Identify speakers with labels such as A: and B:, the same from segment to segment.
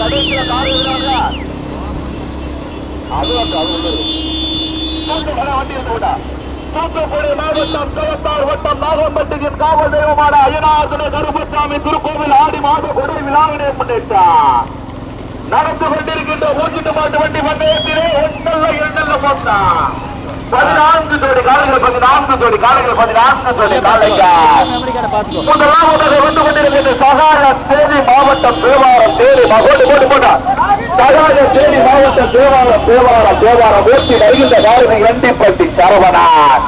A: கடைசியில கார் எழுதுறாங்க. அது வண்டி விட்டா தூத்துக்குடி மாவட்டம் களத்தார் வட்டம் நாகம்பட்டியின் காவல் தெய்வமான அய்யனார்துணை கருப்பசாமி திருக்கோவில் ஆடி மாத கொடை விழாவினை முன்னிட்டார் நடந்து கொண்டிருக்கின்ற ஊசிட்டு மாட்டு வண்டி பந்தயத்திலே ஒன்னல்ல இரண்டல்ல போட்டா 14 ஜோடி காலைகள் 14 ஜோடி காலைகள் 14 ஜோடி காலைகள் முதலாவதாக வந்து கொண்டிருக்கின்ற சகாய தேனி மாவட்டம் தேவாரம் தேனி போட்டு போட்டா சகாய தேனி மாவட்டம் தேவாரம் ஓட்டி வருகின்ற காரணை இரண்டிப்பட்டி சரவணன்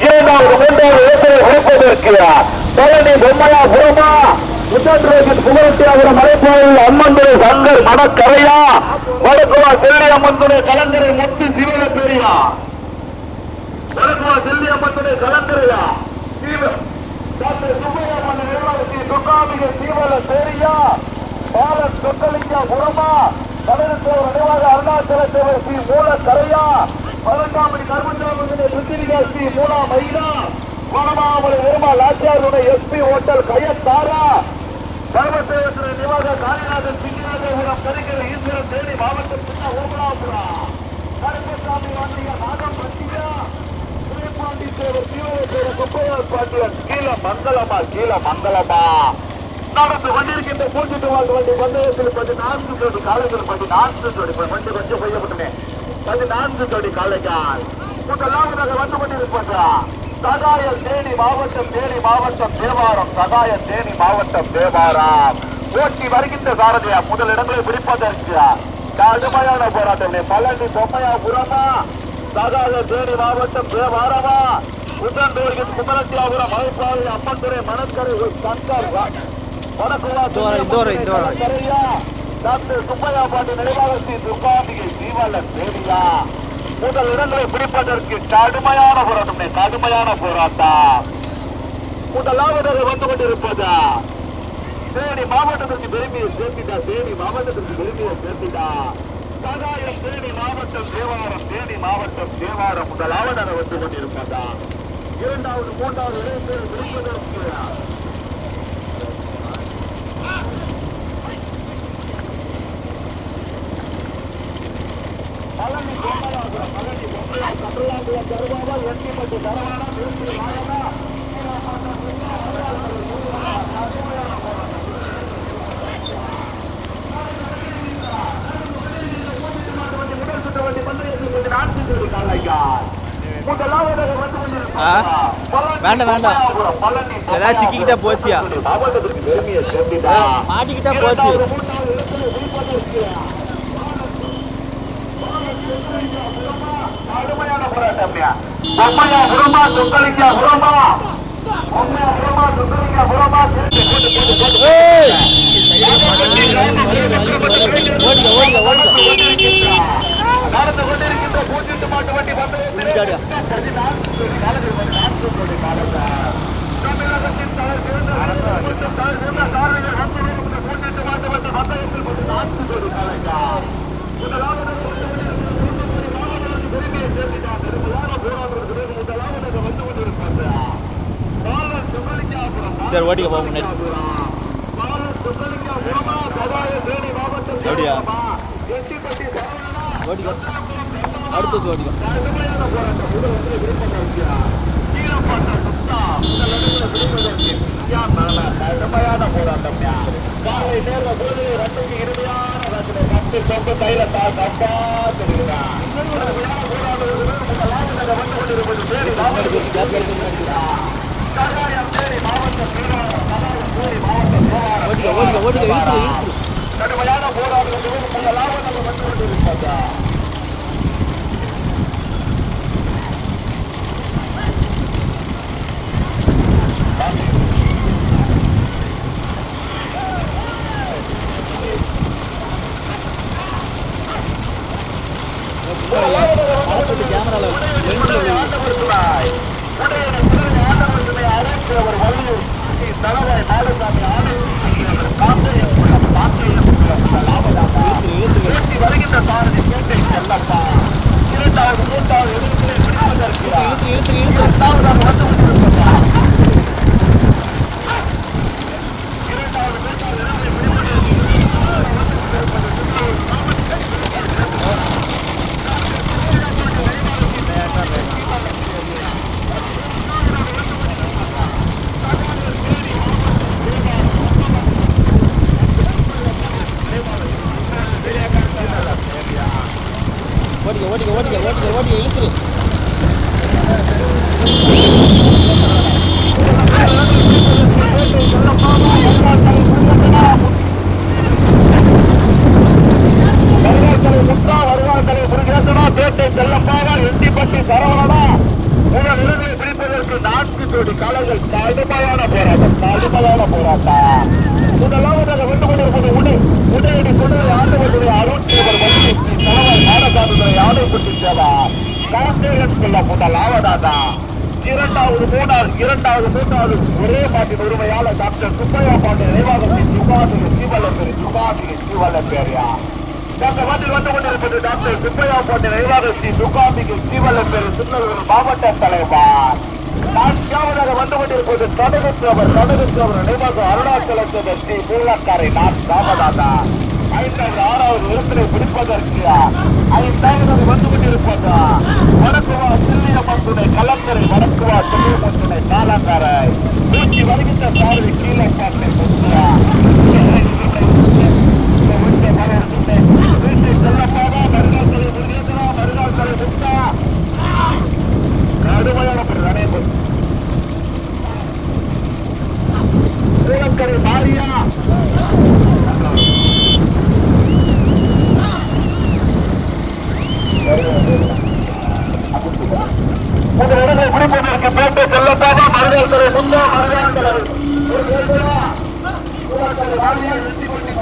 A: இரண்டாவது மூன்றாவது ஏற்கனவே உழைப்பதற்கு பழனி பொம்மையா புறமா புகழ்ச்சியாபுரம் மலைப்பாளையில் அம்மந்துரை சங்கர் மணக்கரையா வடக்குவா செல்லி அம்மந்துரை கலங்கரை முத்து சிவன பெரியா வடக்குவா செல்லி அம்மந்துரை கலங்கரையா சுப்பையா மன்ன நிர்வாகி துர்காமிகை சீவல பெரியா பாலன் சொக்கலிங்கா புறமா கடலத்தேவர் நினைவாக அருணாச்சல தேவர் ஸ்ரீ மூல கரையா 12 கர்மசாமி பிருத்திவிகா ஸ்ரீ மூலா மயிலா கோணமாமலை நிர்மல் ஆச்சாருடைய எஸ்பி ஹோட்டல் கையத்தாரா கர்மசேவத்திர நிவாக காளிநாதன் சிங்கநாதபுரம் கரிகர ஈஸ்வரன் தேனி மாவட்டம் சின்ன ஓமலாபுரம் கருப்பசாமி வாண்டிய நாகம் பட்டியா சுரேபாண்டி தேவர் தீவிர குப்பையார் பாண்டியன் கீழ மங்களமா நடந்து கொண்டிருக்கின்ற பூச்சிட்டு வாழ் வண்டி பந்தயத்தில் 14 ஜோடி காலைகள் 14 ஜோடி வண்டி கொஞ்சம் செய்யப்பட்டேன் 14 ஜோடி காலைகள் முதலாவதாக வந்து கொண்டிருப்பாங்க சகாயம் தேனி மாவட்டம் தேவாரம் சகாயம் தேனி மாவட்டம் தேவாரம் ஓட்டி வருகின்ற சாரதியா முதல் இடங்களை பிடிப்பதற்கு கடுமையான போராட்டம் பழனி பொம்மையா புறமா சகாயம் தேனி மாவட்டம் தேவாரமா உடன்தோர்கள் குமரத்தியாபுரம் மலைப்பாவை அம்மன்துறை மணக்கரை சங்கர் வடக்குவா கரையா டாக்டர் சுப்பையா பாண்டி நினைவாக துர்காம்பிகை சீவலன் தேவியா முதல் இடங்களை பிடிப்பதற்கு கடுமையான போராட்டம் முதலாவதாக வந்து கொண்டிருப்பது தேனி மாவட்டத்திற்கு பெருமையை சேர்த்திட்டா சகாயம் தேனி மாவட்டம் தேவாரம் முதலாவதாக வந்து கொண்டிருப்பதா இரண்டாவது மூன்றாவது இடங்களை பிடிப்பதற்கு பழனி பொம்மையா கட்டலாங்குள தருவாவா எட்டிப்பட்டு தரவானா திருச்சி வாழனா
B: வேண்டாம் ஏதாவது சிக்கிக்கிட்டா போச்சியா மாட்டிக்கிட்டா போச்சு
A: கடுமையான போராட்டம் பொம்மையா புறமா சொக்கலிங்கா புறமா நடந்து கொண்டிருக்கின்ற பூச்சிட்டு மாட்டு வண்டி தமிழகத்தின் பூச்சிட்டு மாட்டு வண்டி பந்தயத்தில் 4 கோடி காலைக்கார் பெருமையை சேர்த்துட்டார் பெருமையான போராட்டத்திற்கு முதலாவதாக வந்து கொண்டிருப்பாங்க பாலன் சுகலிங்காபுரம்
B: சரி ஓடிக்க போக முன்னாடி
A: பாலன் சுகலிங்காபுரமா சகாய தேனி மாவட்டம் எட்டிப்பட்டி சரவணனா
B: ஓடிக்க அடுத்த ஓடிக்க
A: கடுமையான போராட்டம் முதல் வந்து விருப்பம் கீழப்பாட்ட சுத்தா கடுமையான போராட்டம் காலை நேர போது 2க்கு இறுதியான ரச்சனை சொந்த கையில தப்பா தெரிகிறான் கடுமையான போராட்டம் லாபம் வந்து கொண்டிருப்பாங்க தலைவர் மாடசாமி ஆணையம்
B: இழுத்துரு.
A: பேட்டை செல்லப்பாக எட்டிப்பட்டி சரவணனா நிலைமையை பிடிப்பதற்கு 4 ஜோடி காலங்கள் கடுமையான போராட்டம் முதலாவதாக வந்து கொண்டிருப்பது உடையடி தொடரை ஆண்டவர்களுடைய அருட்சேவர் தலைவர் மாடசாமியுடைய ஆணைப்பட்டி சேவா கார்த்தேகன் சொல்ல முதலாவதாக இரண்டாவது மூன்றாவது ஒரே பாட்டின் உரிமையாளர் டாக்டர் சுப்பையா பாண்டிய நினைவாக சிவலப்பேரியா டாக்டர் வந்து கொண்டிருப்பது டாக்டர் சுப்பையா பாண்டிய நினைவாக சிவலப்பேரி திருநெல்வேலி மாவட்ட தலைவர். நான்காவதாக வந்து கொண்டிருப்பது தடகுற்றவர் நினைவாக அருணாச்சலத்தில் ஸ்ரீ மூலக்காரை நான்காவதாக. 5வது 6வது இடத்தினை பிடிப்பதற்கு 5வது வந்து கொண்டிருப்பது வடக்குவா சில்லியம்மன் துணை கலங்கரை வடக்குவா சில்லியம்மன் துணை காலங்கரை நூற்றி வருகின்ற சார்பு கீழே காட்டை முத்துவா செல்லப்பாக மருகாசலை முருகேசனா மருகாசலை முத்தா கடுமையான நடைபெறும் மூலக்கரை மாரியா பிடிப்பதற்கு பேட்டை செல்லப்பாக மருகாசலை முந்தா மருகாசலை மாரியா வெற்றி கொண்டு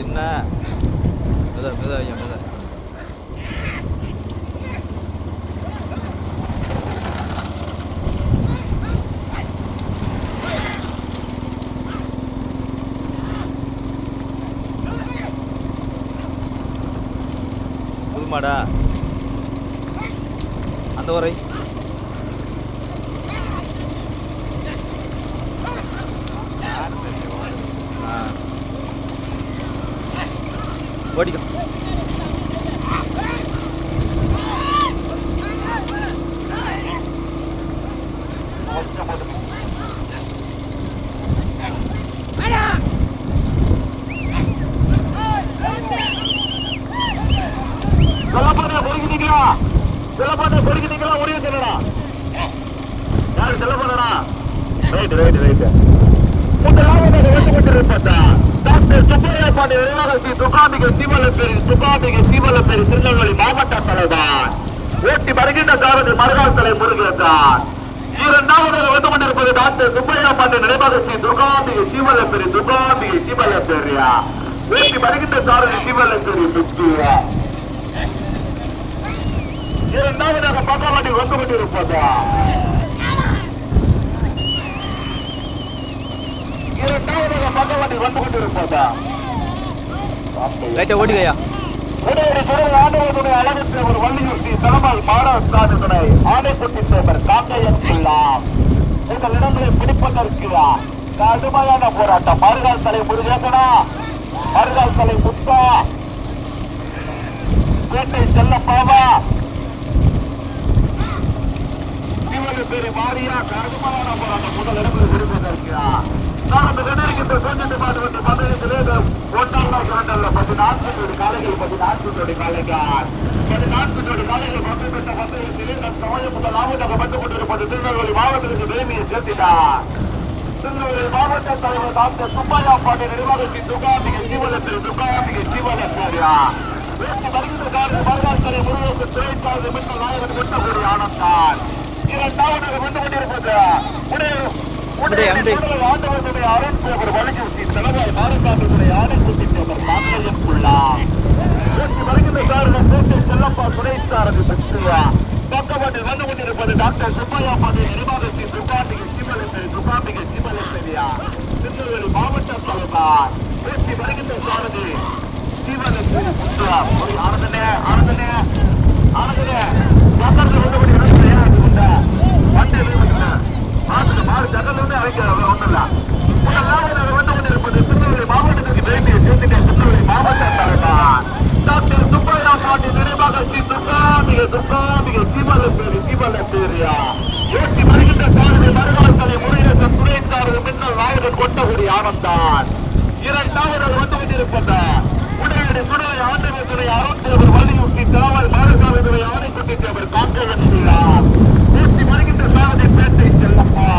B: என்ன புதுமாடா அந்த வரை ஓடிக்கும்
A: செல்லப்பாட்டை பொறுக்கிட்டீங்களா முடிவு சொல்லடா யாரு செல்லப்பாடா ரைட் முதலாவதாக வந்து கொண்டிருப்பதா டாக்டர் சுப்பையா பாண்டிய நினைவாக துக்காம்பிகை சீவலப்பேரி திருநெல்வேலி மாவட்ட தலைவர் ஓட்டி வருகின்ற சாரதி மருகாசலை முருகேசன். 2வது வந்து கொண்டிருப்பது டாக்டர் சுப்பையா பாண்டிய நினைவாக துக்காம்பிகை சீவலப்பேரியா ஓட்டி வருகின்ற சாரதி சீவலப்பேரி முத்துவா இரண்டாவதாக பக்கவாட்டி வந்து கொண்டிருப்பது
B: லைட்டை ஓடிக்கையா.
A: அழகத்தை ஒரு வள்ளியூர்த்தி தலைமை மாறாதுனை ஆணைக்குட்டி சேவர் காக்கையம் கொள்ளலாம். உங்கள் இடங்களை பிடிப்பதற்கு கடுமையான போராட்டம். மறுகால் தலை முருகேசனா, மறுகால் தலை முத்தா, பேட்டை செல்லப்பாவா, பேரு மாரியா, கடுமையான போராட்டம். முதல் இடங்களை பிடிப்பதற்கு காலைகள் 14 காலைகள் 14 காலைகள் பங்கேற்ற பந்தயத்தில் சமயம் முதல் லாபத்தாக வந்து கொண்டிருப்பது திருநெல்வேலி மாவட்டத்திற்கு பெருமையை சேர்த்தினார். திருநெல்வேலி மாவட்ட தலைவர் டாக்டர் சுப்பையா பாண்டிய நிர்வாகத்தின் துகாம்பிகை ஜீவலட்சுமியா வேட்சி வருகின்ற மருகாசரை முருகேசன் திரைக்காவது மின்னல் நாயகன் கொண்டபடி ஆனந்தான். இரண்டாவதாக வந்து கொண்டிருப்பது ஆண்டவர்களுடைய அருண்சேவர் வலியுறுத்தி தலைவாய் மாறுகாட்டுடைய ஆணைக்குட்டி சேவர் காக்கையம் கொள்ளலாம். வருகின்ற காரணம் கோட்டை செல்லப்பா துணைச்சாரதி பெற்றுவா. பக்கவாட்டில் வந்து கொண்டிருப்பது டாக்டர் சுப்பையா பாண்டிய நிர்வாகத்தின் துகாம்பிகை ஜீவலட்சுமியா திருநெல்வேலி மாவட்ட தலைவர் வேட்சி வருகின்ற சாரதி ஜீவலட்சுமி பெற்றுவா. ஆனந்தனே ஆனந்தனே ஆனந்தனே பக்கத்தில் வந்து கொண்டிருந்த வண்டி மாறு ஜகல் அழைக்கிறார். ஒன்றும் வந்து கொண்டிருப்பது திருநெல்வேலி மாவட்டத்திற்கு பெருமையை சேர்த்துட்டேன். திருநெல்வேலி மாவட்ட தலைவர் டாக்டர் சுப்பையா பாண்டி நினைவாக ஸ்ரீ துர்காம்பிகை ஜீவலட்சுமியா ஏற்றி வருகின்ற சாரதி மருகாசலை முருகேசன் துணைச்சாரதி மின்னல் நாயகன் கொண்டபடி ஆனந்தான். இரண்டாவதாக வந்து கொண்டிருப்பது உடனடி சுடலை ஆண்டவர்களுடைய அருண்சேவர் வலியுறுத்தி தலைவர் மாறுகாட்டுடைய ஆணைக்குட்டி சேவர் காக்கையம் கொள்ளலாம். ஏற்றி வருகின்ற சாரதி பேட்டை செல்லப்பா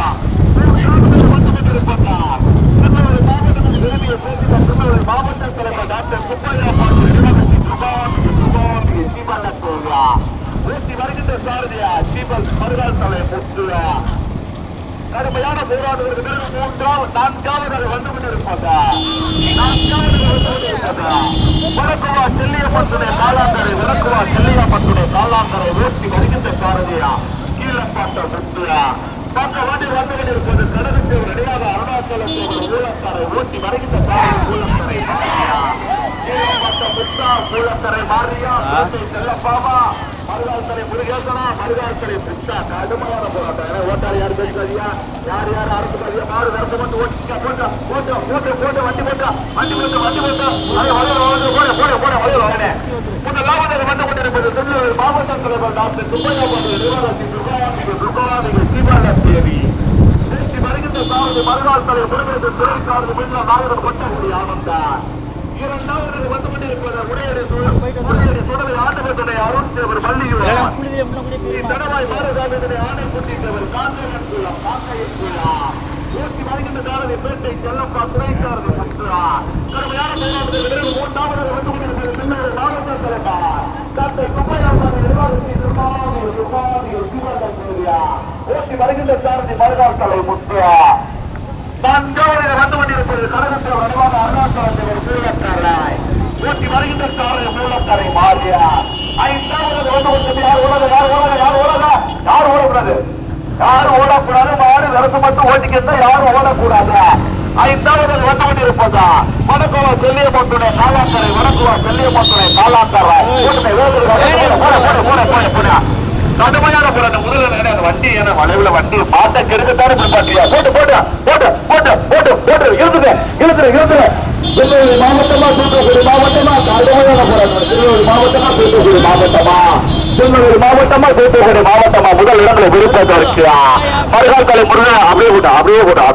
A: வந்து கொண்டிருப்பதார். திருநெல்வேலி மாவட்டத்தில் விரும்பிய பேசிய திருநெல்வேலி மாவட்ட தலைவர் டாக்டர் சுப்பையா பாண்டி ஜீவலட்சுமியா ஊட்டி வருகின்ற சாரதியா ஜீவல் மருகால் தலை முத்துவா. கடுமையான போராட்டத்திற்கு நான்காவதாக வந்து கொண்டிருப்பதா வடக்குவா செல்லியப்பட்டுடைய காலாந்தரை ஊட்டி வருகின்ற சாரதியா கீழப்பாட்ட முத்துவா. பக்கவாட்டி வந்து கொண்டிருப்பது கடலுக்கு ரெடியாக அருணாச்சலம் ஊழக்கரை ஊட்டி வருகின்ற சாரதி ஊழக்கரை மாறியா கீழப்பாட்ட முத்தா ஊழக்கரை மாறியா செல்லப்பாவா மருகாசலை முருகேசனா மருகாசலை முத்தா. கடுமையான போராட்டம். ஓட்டாளி யாரு பேசுறாதியா யார் யார் அரசுக்காதியா மாறு நடத்த மட்டும் ஓட்டிக்க போட்டு வண்டி போட்டு லாபத்தை வந்து கொண்டிருப்பது திருநெல்வேலி மாவட்ட தலைவர் டாக்டர் சுப்பையா பாண்டிய நிர்வாகத்தின் துர்காம்பிகை ஜீவலட்சுமி தேசி வருகின்ற சாரதி மருகாசலை முருகேசன் துறைக்காரது மின்னல் நாயகன் கொண்டபடி ஆனந்தான். இரண்டாவது வந்து கொண்டிருப்பது உடையடி சுடலை ஆண்டவர்களுடைய அருண்சேவர் வள்ளியூர் தடவாய் மாறுகாட்டுடைய ஆணைக்குட்டி சேவர் காக்கையம் கொள்ளலாம். ஊட்டி வருகின்ற சாரதி பேட்டை செல்லப்பா துணைக்காரது முத்துவா. கடுமையான போராட்டத்தில் மூன்றாவது வந்து கொண்டிருப்பது திருநெல்வேலி மாவட்ட தலைவர் டாக்டர் சுப்பையா பாண்டிய நிர்வாகத்தின் ஜீவலட்சுமியா ஊட்டி வருகின்ற சாரதி மருகாசலை முத்துவா. நான்காவது வந்து கொண்டிருப்பது கழகத்தில் வலுவான அருணாச்சலத்தேவர் மூலக்கரை ஊட்டி வருகின்ற சாரதி மூலக்கரை மாறியா. ஐந்தாவது வந்து கொண்டிருப்பது யார் ஓடக்கூடாது மாடு விரசு மட்டும் ஓட்டிக்கிட்டு யாரும் ஓடக்கூடாது. ஐந்தாவது வந்து கொண்டிருப்பதா வடக்குவா செல்லியப்பட்டுடைய காலாக்கரை காலாக்கரை கடுமையான போராட்டம். முருகன் வண்டி என வளைவுல வண்டியை பார்த்த கெடுக்கத்தானே பிடிப்பாட்டியா போட்டு இழுத்துரு திருநெல்வேலி மாவட்டமா தூத்துக்குடி மாவட்டமா கடுமையான போராட்டம். திருநெல்வேலி மாவட்டமா தூத்துக்குடி மாவட்டமா முதல் இடங்களை விருப்பதற்கு மறுகால் தலை முருகன் அப்படியே போட்டோம்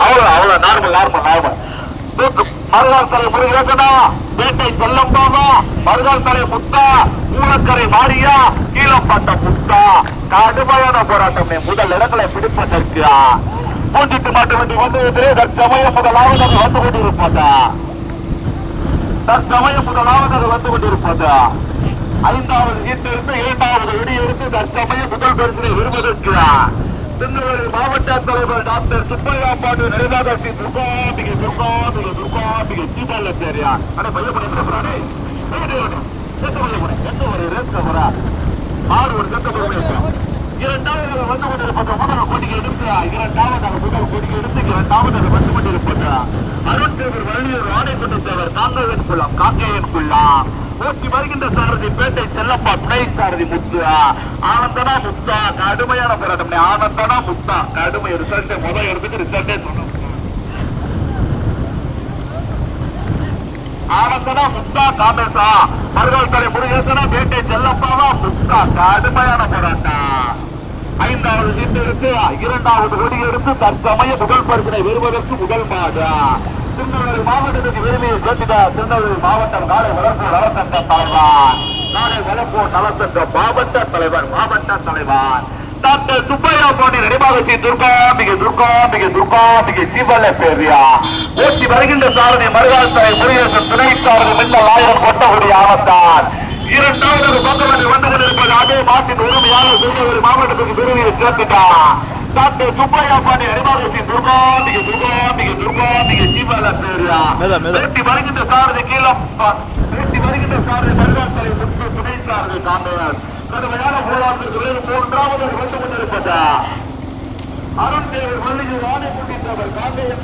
A: அவ்வளவு நார்மல் மறுகால் தலை முருகேசனா பேட்டை செல்லம்பாவா மறுகால் தலை முத்தா ஊழக்கரை மாறியா கீழப்பட்ட முத்தா. கடுமையான போராட்டம். முதல் இடங்களை பிடிப்பதற்கு பூஞ்சிட்டு மாட்டு வண்டி வந்து தற்சமயம் முதலாவதாக வந்து கொண்டிருப்பது ஐந்தாவது சீட்டிலிருந்து இரண்டாவது வெளியிருந்து தற்சமயம் முதல் பரிசினை விரும்பதற்கு திருநெல்வேலி மாவட்ட தலைவர் டாக்டர் சுப்பையா பாண்டிய நிர்வாகத்தின் துர்காம்பிகை ஜீவலட்சுமியா. ஆனா பையன் பண்ணிட்டு எந்த ஒரு ரேஸ்கவரா ஆறு ஒரு சட்ட பொறுமை இரண்டாவது வந்து கொண்டிருப்பது முதல் போட்டிக்கு எடுத்து இரண்டாவது முதல் போட்டிக்கு எடுத்து இரண்டாவது வந்து கொண்டிருப்பது அருட்தேவர் வள்ளியூர் ஆணைக்குட்டத்தேவர் காங்கேயன் குள்ளம் போட்டி வருகின்ற சாரதி பேட்டை செல்லப்பா துணை சாரதி முத்து ஆனந்தனா முத்தா கடுமையான போராட்டம் ஆனந்தனா முத்தா கடுமை ரிசல்ட் முதல் எடுத்துட்டு ரிசல்ட்டே சொன்னோம் ஆனந்தனா முத்தா காமேசா மறுநாள் தலை முருகேசனா பேட்டை செல்லப்பாவா முத்தா கடுமையான போராட்டம் ஐந்தாவது சீட்டு எடுத்து இரண்டாவது கொடி எடுத்து தற்சமய முதல் பரிசனை பெறுவதற்கு முதல் மாடு திருநெல்வேலி மாவட்டத்துக்கு விரும்பியை சேர்த்துட்டார். திருநெல்வேலி மாவட்டம் நாளை வளர்ப்பு நலசங்க தலைவர் நாளை வளர்ப்பு நலசங்க மாவட்ட தலைவர் டாக்டர் சுப்பையா பாண்டி நினைவாகத்தி துர்காம்பிகை சிவல பேரியா ஓட்டி வருகின்ற சாரதி மருகால் தலை முருகேசன் துணை சாரதி மின்னல் ஆயிரம் கொட்டகுடி ஆவத்தான் இரண்டாவது பக்கத்தில் வந்து கொண்டிருப்பது அதே மாட்டின் உரிமையாளர் திருநெல்வேலி மாவட்டத்துக்கு விரும்பியை சேர்த்துட்டார். டாக்டர் சுப்பையா பாண்டி நினைவாகத்தி துர்காம்பிகை சிவல பேரியா வெட்டி வருகின்ற சாரதி கீழம் வெட்டி வருகின்ற சாரதி மருகால் தலை துணை சாரதி காந்தவர் கடுமையான போராட்டத்திற்கு மூன்றாவது வந்து கொண்டிருப்பது அருண்தேவர் வள்ளியூர் ஆணைக்குட்டத்தேவர் காங்கேயன்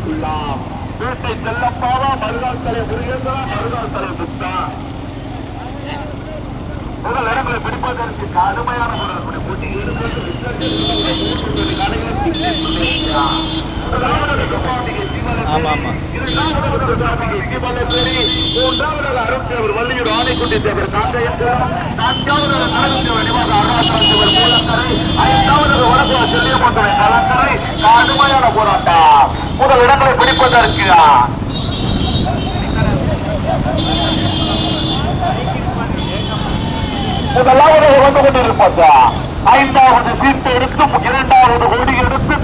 A: குள்ளம் பேட்டை செல்லப்பாவா மருகால் தலை முருகேசனா மருகால் தலை முத்தா முதல் இடங்களை பிடிப்பதற்கு கடுமையான போட்டி அருண்தேவர் வள்ளியூர் ஆணைக்குட்டத்தேவர் காங்கேயன் நான்காவது அருணாச்சலேவர் மூலக்கரை ஐந்தாவது வடக்கு செல்லியமோட்டை கலக்கரை கடுமையான போராட்டம் முதல் இடங்களை பிடிப்பதற்கு முதலாவது வந்து கொண்டிருப்பது ஐந்தாவது சீட்டு எடுத்து இரண்டாவது கொடி எடுத்து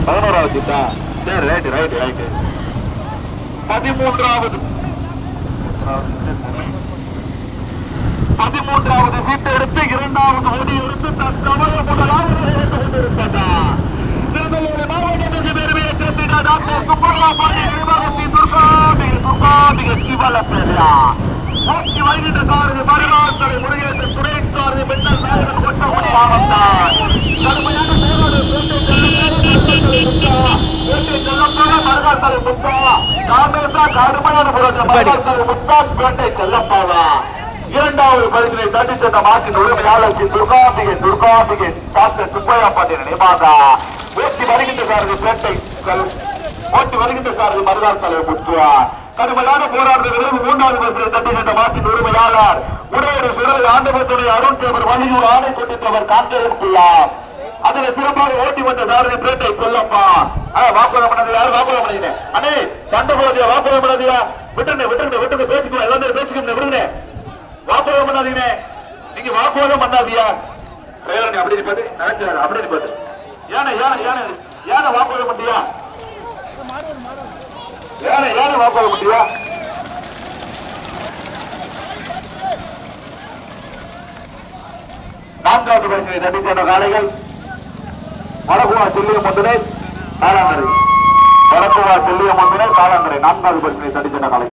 A: 11வது சீட்டா சரி ரைட்டு 13வது சீட்டு எடுத்து இரண்டாவது கொடி எடுத்து தற்சமய முதலாவது கொண்டிருப்பது திருநெல்வேலி மாவட்டத்திற்கு பெருமையை சேர்த்திட டாக்டர் சுப்பையா பாண்டி நினைவாகத்தி துர்காம்பிகை சிவல பேரியா ஓட்டி வருகின்ற சாரதி மருகால் தலை முருகேசன் துணை சாரதி மின்னல் நாயகன் கொட்டகுடி ஆவத்தான் கடுமையான போராடு பேட்டை செல்லப்பாவா மருகால் தலை முத்தா காமேசா கடுமையான போராட்டம் மருகால் தலை முத்தா பேட்டை செல்லப்பாவா இரண்டாவது பரிசினை தட்டி சென்ற மாட்டின் உரிமையாளர் துர்காம்பிகை டாக்டர் சுப்பையா பாண்டியன் நினைவாக ஓட்டி வருகின்ற சாரதி பேட்டை ஓட்டி வருகின்ற சாரதி மருகால் தலை முத்துவா கடுமையான போராட்டத்திலிருந்து மூன்றாவது பரிசினை தட்டி சென்ற மாட்டின் உரிமையாளர் உடையொரு சுடலை ஆண்டவத்துடைய அருண்தேவர் வள்ளியூர் ஆணைக்குட்டத்தேவர் காங்கேயன் குள்ளம் அதுல சிறப்பாக ஓட்டி வந்த சாரதி பேட்டை சொல்லப்பா வாக்குவரம் பண்ணது யாரும் வாக்குவரம் பண்ணீங்க அண்ணே சண்டை போதியா வாக்குவரம் பண்ணாதியா விட்டு பேசிக்கோ எல்லாரும் பேசிக்கணும் விடுங்க வாக்குவரம் பண்ணாதீங்க நீங்க வாக்குவாதம் பண்ணாதியா அப்படி பாத்து நினைச்சாரு அப்படின்னு பாத்து ஏன வாக்குவாதம் பண்ணியா ஏன வாக்குவாதம் பண்ணியா நான்காவது பரிசினை தட்டி சென்ற காளைகள் வடக்குவா செல்லியமொன்றினை காலாங்கரை நான்காவது பரிசினை தட்டி சென்ற காலை